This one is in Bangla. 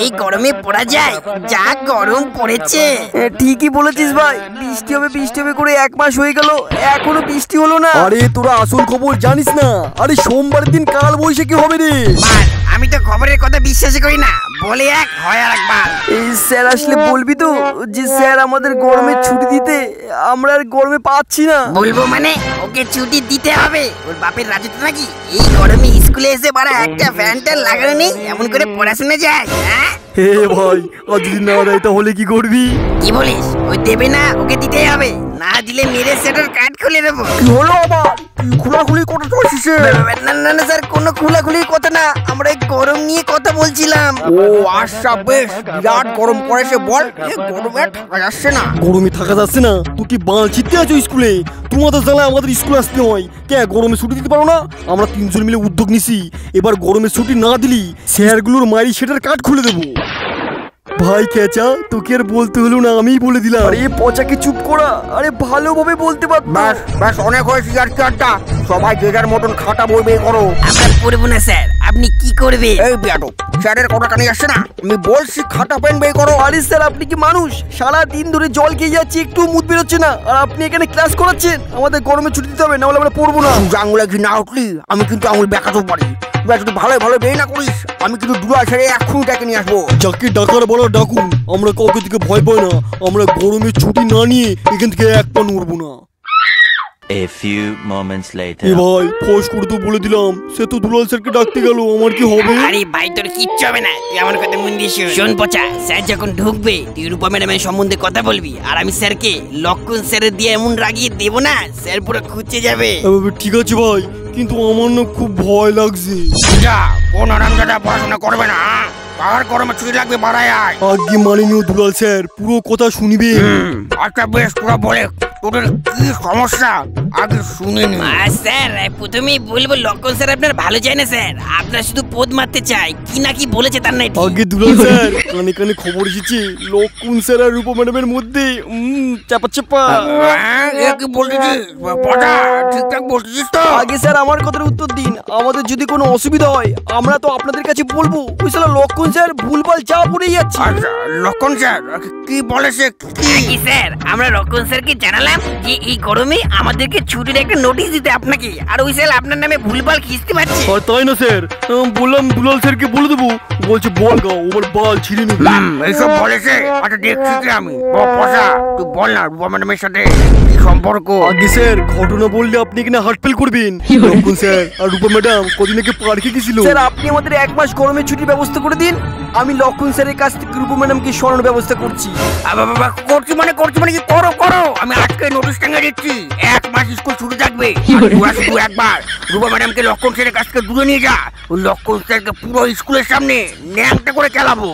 এই গরমে পড়া যায়, যা গরম পড়েছে। ঠিকই বলেছিস ভাই, বৃষ্টি হবে করে 1 মাস হয়ে গেল, এখনো বৃষ্টি হলো না। আরে তোরা আসল খবর জানিস না? আরে সোমবারের দিন কাল বৈশাখী হবে রে। আমি তো খবরের কথা বিশ্বাস করি না, বলে এক হয় আর একবার। এই স্যার আসলে বলবি তো যে স্যার আমাদের গরমের ছুটি দিতে, আমরা আর গরমে পাচ্ছি না। বলবো মানে ওকে ছুটি দিতে হবে, ওর বাপের রাজত্ব নাকি? এই গরমে স্কুলে এসে বাড়া একটা ফ্যানটা লাগানো নেই, এমন করে পড়াশোনা যায়? হ্যাঁ হে ভাই, আর যদি না দেয় তাহলে কি করবি? কি বলিস? ওই দেবে না, ওকে দিতেই হবে, না দিলে মেরে সেটার কাট খুলে দেবো। কি হলো আবার? খোলাখুলি কথা চলছে? না না না স্যার, কোনো খোলাখুলির কথা না, আমরা এই গরম নিয়ে কথা বলছিলাম। ও আচ্ছা, বেশ, বিরাট গরম পড়েছে বল। গরমে থাকা যাচ্ছে না। গরমে থাকা যাচ্ছে না? তুই কি বাল ছিটতে আছো স্কুলে? তোমাদের জ্বালায় আমাদের স্কুলে আসতে হয়। কে গরমে ছুটি দিতে পারো না? আমরা 3 জন মিলে উদ্যোগ নিছি, এবার গরমে ছুটি না দিলি স্যারগুলোর মারি সেটার কাট খুলে দেবো। ভাই কেচা, তোকে আর বলতে হলো না, আমিই বলে দিলাম। আরে পচাকে চুপ করা, আরে ভালোভাবে বলতে পারত। ব্যাস অনেক হয়েছে আর কি আড্ডা। সবাই যে যার মতন খাতা বই বের করো। আমরা পড়বো না স্যার, আপনি কি করবে? এই বিয়াটো, স্যারের কথা কানে আসছে না? আমি বলছি খাতা পেন বের করো। আরে স্যার, আপনি কি মানুষ? সারা দিন ধরে জল খেয়ে যাচ্ছি, একটু মুখ বেরোচ্ছে না, আর আপনি এখানে ক্লাস করাচ্ছেন? আমাদের গরমে ছুটি দিতে হবে, না হলে আমরা পড়বো না। আঙুলে কি না উঠলি আমি কিন্তু আঙুল বেঁকাতেও পারি। যদি ভালো বের না করিস আমি কিন্তু দুলা ছেড়ে এক্ষুনি ডেকে নিয়ে আসবো। যাকে ডাকার বলো ডাকুন, আমরা কাউকে থেকে ভয় পাই না। আমরা গরমে ছুটি না নিয়ে এখান থেকে এক পা নড়বো না। A few moments later. এ ভাই, ফোর্স করে তো বলে দিলাম, সে তো দুলাল স্যারকে ডাকতে গেল, আমার কি হবে? আরে ভাই, তোর কিচ্ছু হবে না, তুই আমার কথা মন দিয়ে শোন। পচা, স্যার যখন ঢুকবে তুই রূপা ম্যাডামের সম্বন্ধে কথা বলবি, আর আমি স্যারকে লক্ষণ স্যারের দিয়ে এমন রাগিয়ে দেবো না, স্যার পুরো খুঁজে যাবে। ঠিক আছে ভাই, কিন্তু আমার না খুব ভয় লাগছে। যা, কোন আরামদাদা পড়াশোনা করবে না? কার গরমে ছুটি লাগবে বাড়ায় আয়। আগে মানিনিও দুলাল স্যার, পুরো কথা শুনিবে। আচ্ছা বেশ, পুরো বলে তোদের কি সমস্যা আগে শুনে নি। স্যার প্রথমেই বলবো, লক্ষণ স্যার আপনার ভালো চাই না স্যার, আপনার শুধু পোদ মারতে চাই। কি না কি বলেছে তার নাই। আগে দুলাল স্যার, কানে কানে খবর এসেছে লক্ষণ স্যার আর রূপা ম্যাডামের মধ্যে চাপা চাপা। কি বলছিস? পড়া ঠিকঠাক বলছিস তো? আগে স্যার আমার কথার উত্তর দিন, আমাদের যদি কোনো অসুবিধা হয় আমরা তো আপনাদের কাছে বলবো। ওই শালা লক্ষণ স্যার ভুলভাল চা পড়ে যাচ্ছে। আচ্ছা, লক্ষণ স্যার কি বলেছে? কি স্যার, আমরা লক্ষণ স্যারকে জানালাম যে এই গরমে আমাদেরকে ছুটির একটা নোটিশ দিতে আপনাকে, আর ওই স্যার আপনার নামে ভুলভাল খিস্তি পাচ্ছে। আর তাই না স্যার, বললাম দুলাল স্যারকে বলে দেবো, বলছে বল গাও, ওর বাল ছিঁড়ে নেবে। এইসব বলেছে? আচ্ছা দেখছি কি আমি। পয়সা তুই বল না, রূপা ম্যাডামের সাথে কি সম্পর্ক? আগে স্যার, ঘটনা বললে আপনি এখানে হার্ট ফেল করবেন। লক্ষণ স্যার আর রূপা ম্যাডাম কদিন আগে পার্কে গেছিল। স্যার আপনি আমাদের 1 মাস গরমের ছুটির ব্যবস্থা করে দিন, আমি লক্ষণ স্যারের কাছ থেকে রূপা ম্যাডামকে সরানোর ব্যবস্থা করছি। করছি মানে কি? করো, আমি আজকে নোটিশ টাঙিয়ে দিচ্ছি, 1 মাস স্কুল ছুটি থাকবে। শুধু একবার রূপা ম্যাডামকে লক্ষণ স্যারের কাছ থেকে দূরে নিয়ে যা, ওই লক্ষণ স্যারকে পুরো স্কুলের সামনে ন্যাংটা করে খেলাবো।